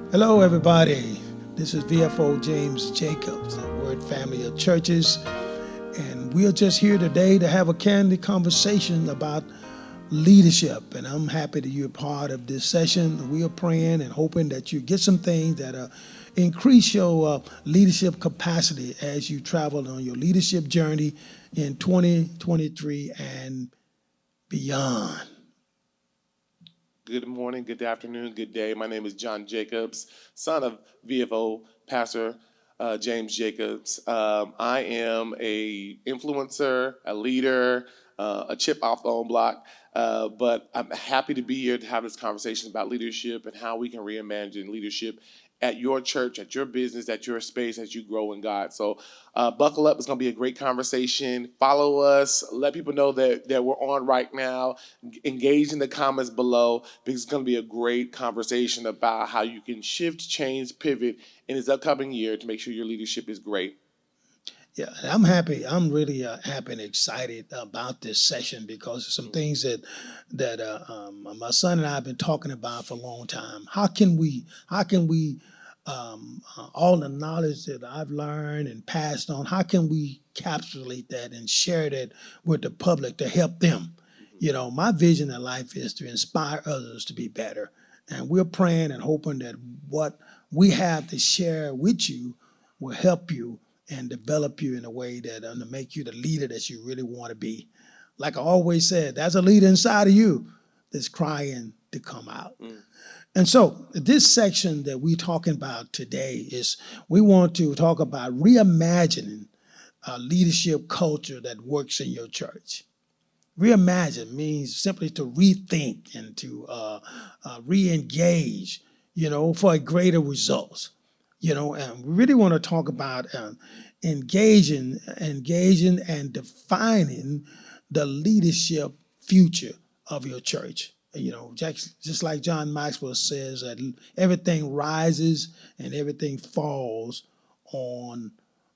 Hello, everybody. This is VFO James Jacobs, a Word Family of Churches, and we're just here today to have a candid conversation about leadership. And I'm happy that you're part of this session. We are praying and hoping that you get some things that increase your leadership capacity as you travel on your leadership journey in 2023 and beyond. Good morning, good afternoon, good day. My name is John Jacobs, son of VFO Pastor James Jacobs. I am a influencer, a leader, a chip off the own block. But I'm happy to be here to have this conversation about leadership and how we can reimagine leadership at your church, at your business, at your space as you grow in God. So buckle up. It's going to be a great conversation. Follow us. Let people know that we're on right now. Engage in the comments below because it's going to be a great conversation about how you can shift, change, pivot in this upcoming year to make sure your leadership is great. Yeah, I'm happy. I'm really happy and excited about this session because there's some things that my son and I have been talking about for a long time. How can we all the knowledge that I've learned and passed on? How can we capsulate that and share that with the public to help them? You know, my vision in life is to inspire others to be better, and we're praying and hoping that what we have to share with you will help you and develop you in a way that to make you the leader that you really want to be. Like I always said, there's a leader inside of you that's crying to come out. And so this section that we're talking about today is we want to talk about reimagining a leadership culture that works in your church. Reimagine means simply to rethink and to re-engage, for a greater results. And we really want to talk about engaging and defining the leadership future of your church. Just like John Maxwell says that everything rises and everything falls on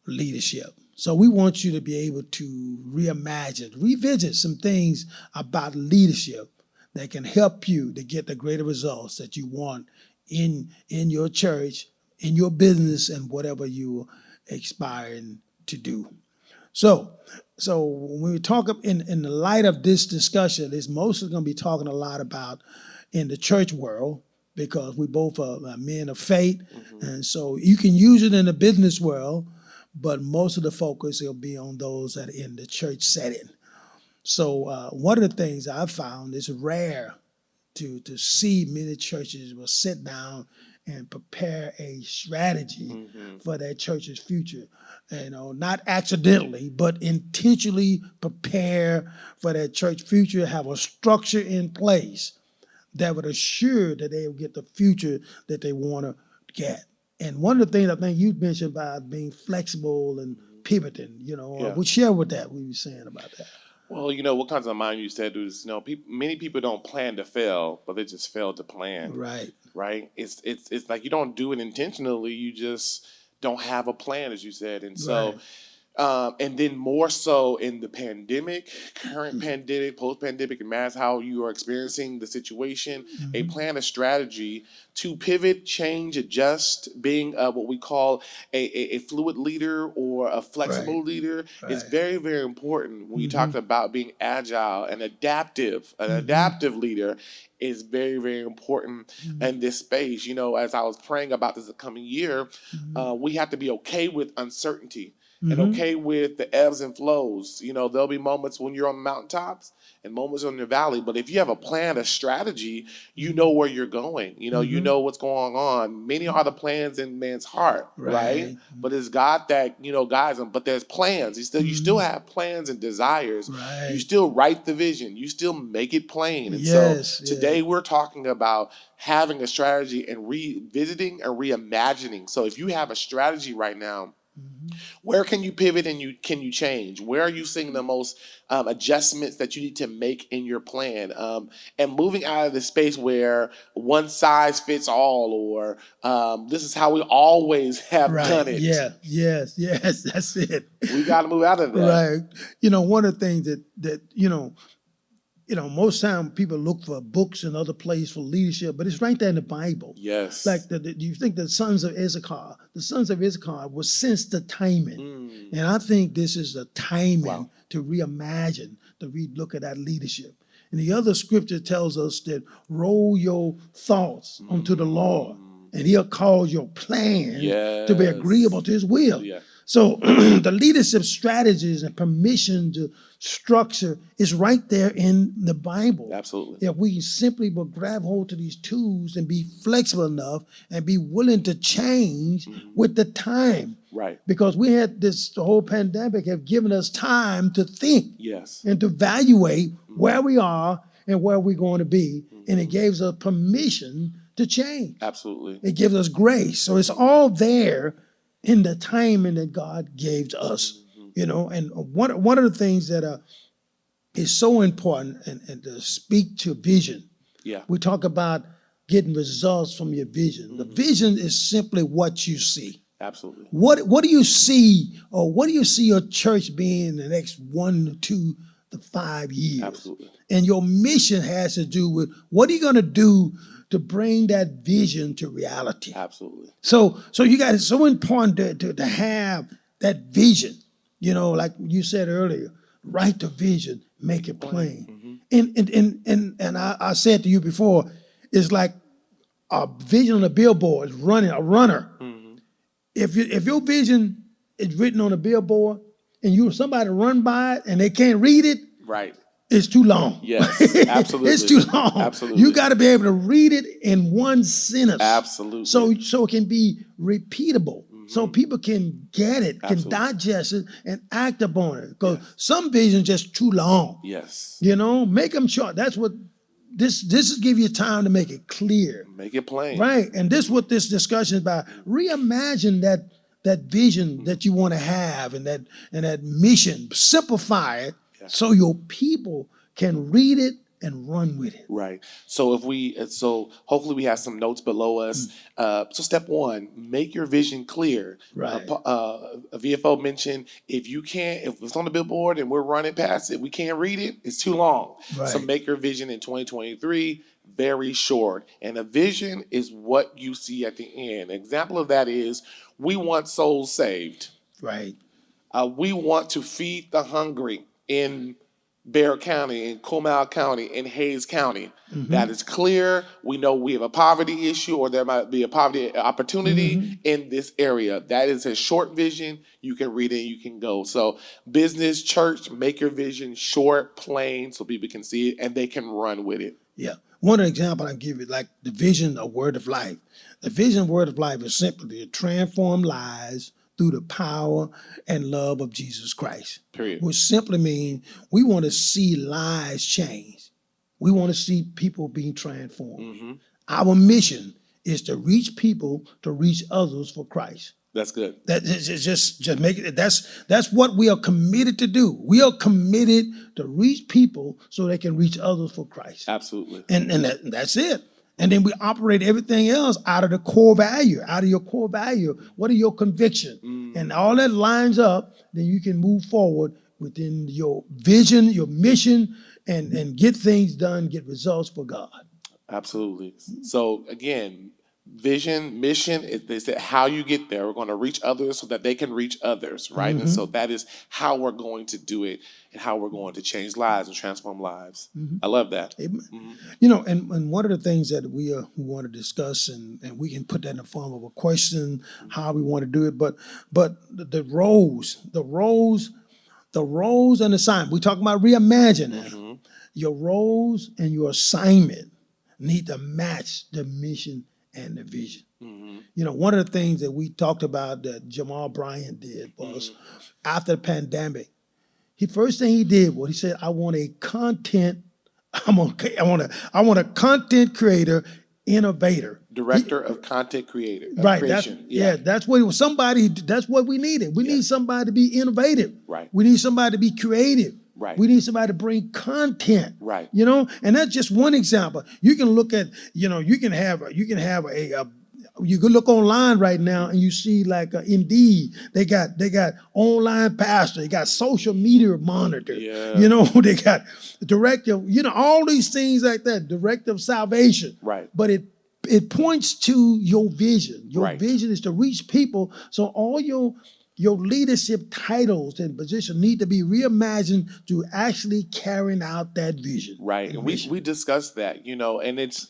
leadership. So we want you to be able to reimagine, revisit some things about leadership that can help you to get the greater results that you want in your church, in your business, and whatever you're aspiring to do. So, so when we talk in the light of this discussion, it's mostly going to be talking a lot about in the church world because we both are men of faith, and so you can use it in the business world, but most of the focus will be on those that are in the church setting. So one of the things I've found is rare to see many churches will sit down and prepare a strategy for their church's future. Not accidentally, but intentionally prepare for their church future, have a structure in place that would assure that they will get the future that they want to get. And one of the things I think you mentioned about being flexible and pivoting, Yeah. we share with that, we were saying about that. Well, what comes to mind you said was, many people don't plan to fail, but they just fail to plan. Right. Right? It's like you don't do it intentionally. You just don't have a plan, as you said, and so. Right. And then more so in the pandemic, current pandemic, post-pandemic, and mass how you are experiencing the situation, a plan, a strategy to pivot, change, adjust, being what we call a fluid leader or a flexible leader is Right. very, very important when you talk about being agile and adaptive. An adaptive leader is very, very important in this space. As I was praying about this coming year, we have to be okay with uncertainty and okay with the ebbs and flows. There'll be moments when you're on the mountaintops and moments on the valley. But if you have a plan, a strategy, you know where you're going. You know what's going on. Many are the plans in man's heart, right? But it's God that guides them. But there's plans. You still have plans and desires. Right. You still write the vision. You still make it plain. And Yes, so today we're talking about having a strategy and revisiting and reimagining. So if you have a strategy right now, where can you pivot and can you change? Where are you seeing the most adjustments that you need to make in your plan? And moving out of the space where one size fits all, or this is how we always have done it. Yeah. Yes. That's it. We got to move out of that. Right. One of the things that most time people look for books and other places for leadership, but it's right there in the Bible. Yes. Like, you think the sons of Issachar was since the timing. And I think this is the timing to reimagine, to relook at that leadership. And the other scripture tells us that roll your thoughts unto the Lord, and he'll cause your plan to be agreeable to his will. Yeah. So the leadership strategies and permission to structure is right there in the Bible. Absolutely. If we simply will grab hold to these tools and be flexible enough and be willing to change with the time. Right. Because we had the whole pandemic have given us time to think Yes. and to evaluate where we are and where we're going to be. And it gives us permission to change. Absolutely. It gives us grace. So it's all there in the timing that God gave to us, And one of the things that is so important and to speak to vision. Yeah. We talk about getting results from your vision. The vision is simply what you see. Absolutely. What do you see, or what do you see your church being in the next 1 to 2 to 5 years? Absolutely. And your mission has to do with what are you going to do to bring that vision to reality. Absolutely. So you got, it's so important to have that vision. Like you said earlier, write the vision, make it plain. And I said to you before, it's like a vision on a billboard is running a runner. If your vision is written on a billboard and somebody run by it and they can't read it, right, it's too long. Yes, absolutely. It's too long. Absolutely. You got to be able to read it in one sentence. Absolutely. So it can be repeatable. So people can get it, can digest it, and act upon it. Because some visions just too long. Yes. Make them short. That's what this is, give you time to make it clear. Make it plain. Right. And this is what this discussion is about. Reimagine that vision that you want to have and that mission. Simplify it so your people can read it and run with it. Right. So hopefully we have some notes below us. So step 1, make your vision clear. Right. VFO mentioned if it's on the billboard and we're running past it, we can't read it, it's too long. Right. So make your vision in 2023 very short. And a vision is what you see at the end. An example of that is we want souls saved. Right. We want to feed the hungry in Bexar County, in Comal County, in Hayes County. That is clear. We know we have a poverty issue, or there might be a poverty opportunity in this area. That is a short vision. You can read it, you can go. So business, church, make your vision short, plain, so people can see it and they can run with it. Yeah. One example I give you, like the vision of Word of Life. The vision of Word of Life is simply to transform lives through the power and love of Jesus Christ. Period. Which simply means we want to see lives change. We want to see people being transformed. Our mission is to reach people, to reach others for Christ. That's good. That is just make it. That's what we are committed to do. We are committed to reach people so they can reach others for Christ. Absolutely. And that's it. And then we operate everything else out of the core value, out of your core value. What are your convictions? And all that lines up, then you can move forward within your vision, your mission, and get things done, get results for God. Absolutely. So again, vision, mission, they said how you get there. We're going to reach others so that they can reach others, right? And so that is how we're going to do it and how we're going to change lives and transform lives. I love that. Amen. And one of the things that we want to discuss, and we can put that in the form of a question, how we want to do it, but the roles and assignment. We talk about reimagining. Your roles and your assignment need to match the mission and the vision. One of the things that we talked about that Jamal Bryant did was after the pandemic, first thing he did was he said, I want a content creator, innovator. Director of content creation. Right. That's what it was. That's what we needed. We need somebody to be innovative. Right. We need somebody to be creative. Right. We need somebody to bring content. Right. And that's just one example. You can look at, you can have a You could look online right now and you see like Indeed, they got online pastor, they got social media monitor, Yeah. you know, they got directive, you know, all these things like that, directive salvation. Right. But it points to your vision. Your Right. vision is to reach people. So all your leadership titles and positions need to be reimagined to actually carrying out that vision. Right. And we discussed that, you know, and it's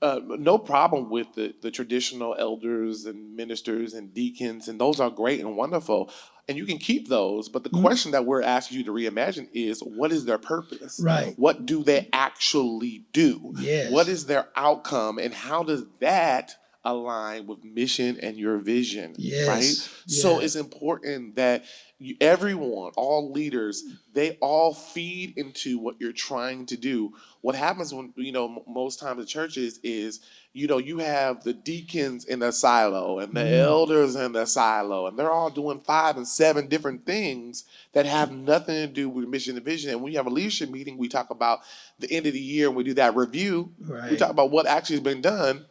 no problem with the traditional elders and ministers and deacons, and those are great and wonderful. And you can keep those, but the question that we're asking you to reimagine is, what is their purpose? Right. What do they actually do? Yes. What is their outcome, and how does that align with mission and your vision? Yes. Right? So Yeah. it's important that everyone, all leaders, they all feed into what you're trying to do. What happens when, you know, most times in churches is, you know, you have the deacons in a silo and the elders in a silo, and they're all doing 5 and 7 different things that have nothing to do with mission and vision. And when you have a leadership meeting, we talk about the end of the year and we do that review. Right. We talk about what actually has been done.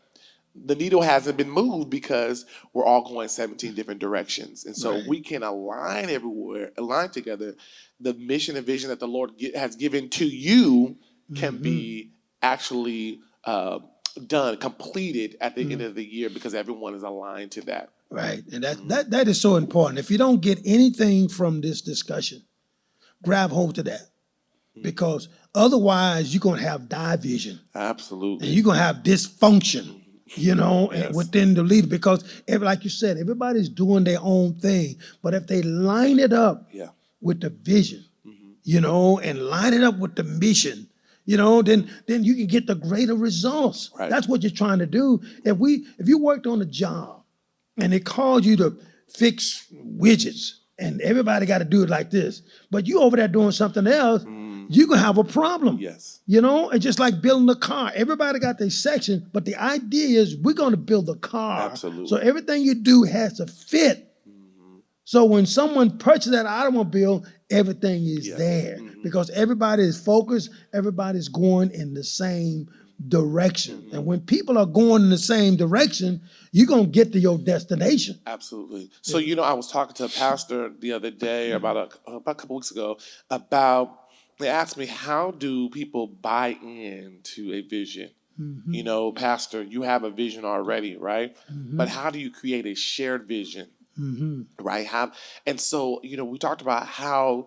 The needle hasn't been moved because we're all going 17 different directions. And so Right. we can align everywhere, align together. The mission and vision that the Lord has given to you can be actually done, completed at the end of the year, because everyone is aligned to that. Right. And that is so important. If you don't get anything from this discussion, grab hold to that. Because otherwise you're going to have division. Absolutely. And you're going to have dysfunction, you know, Yes. within the leader. Because, like you said, everybody's doing their own thing. But if they line it up Yeah. with the vision, you know, and line it up with the mission, you know, then you can get the greater results. Right. That's what you're trying to do. If you worked on a job and they called you to fix widgets and everybody got to do it like this, but you over there doing something else, you're going to have a problem. Yes. You know, it's just like building a car. Everybody got their section, but the idea is we're going to build a car. Absolutely. So everything you do has to fit. So when someone purchases that automobile, everything is there because everybody is focused, everybody's going in the same direction. And when people are going in the same direction, you're going to get to your destination. Absolutely. So, you know, I was talking to a pastor the other day, about a couple weeks ago, about, they asked me, how do people buy into a vision? You know, Pastor, you have a vision already, right? But how do you create a shared vision? Right? And so, you know, we talked about how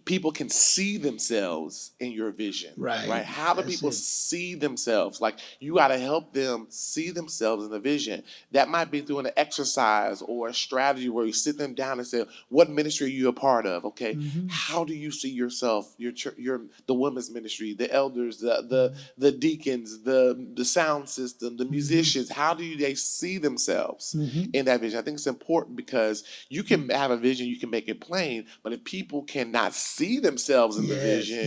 people can see themselves in your vision. Right. Right? How do That's people it. see themselves? Like, you got to help them see themselves in the vision. That might be through an exercise or a strategy where you sit them down and say, what ministry are you a part of? Okay. How do you see yourself, your church, the women's ministry, the elders, the deacons, the sound system, the musicians? How do they see themselves in that vision? I think it's important because you can have a vision, you can make it plain, but if people cannot see themselves in the vision,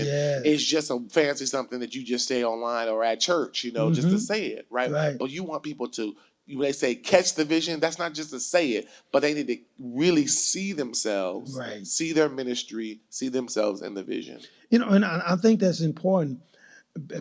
it's just a fancy something that you just say online or at church, you know, just to say it, right? Right. But you want people to, when they say catch the vision, that's not just to say it, but they need to really see themselves, Right. see their ministry, see themselves in the vision. You know, and I think that's important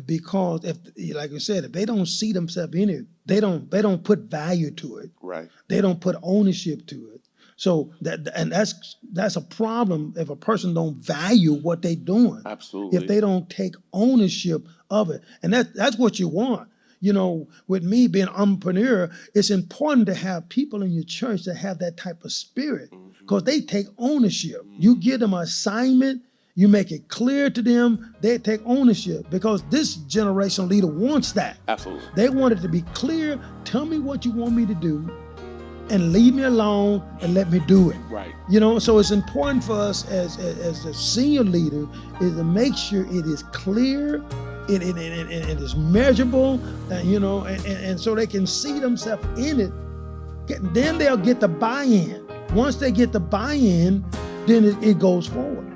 because if, like I said, if they don't see themselves in it, they don't put value to it. Right. They don't put ownership to it. So that's a problem if a person don't value what they're doing. Absolutely. If they don't take ownership of it. And that's what you want. You know, with me being an entrepreneur, it's important to have people in your church that have that type of spirit because they take ownership. You give them an assignment, you make it clear to them, they take ownership because this generational leader wants that. Absolutely. They want it to be clear. Tell me what you want me to do and leave me alone and let me do it. Right. You know, so it's important for us as a senior leader is to make sure it is clear, it is measurable, you know, and so they can see themselves in it. Then they'll get the buy-in. Once they get the buy-in, then it goes forward.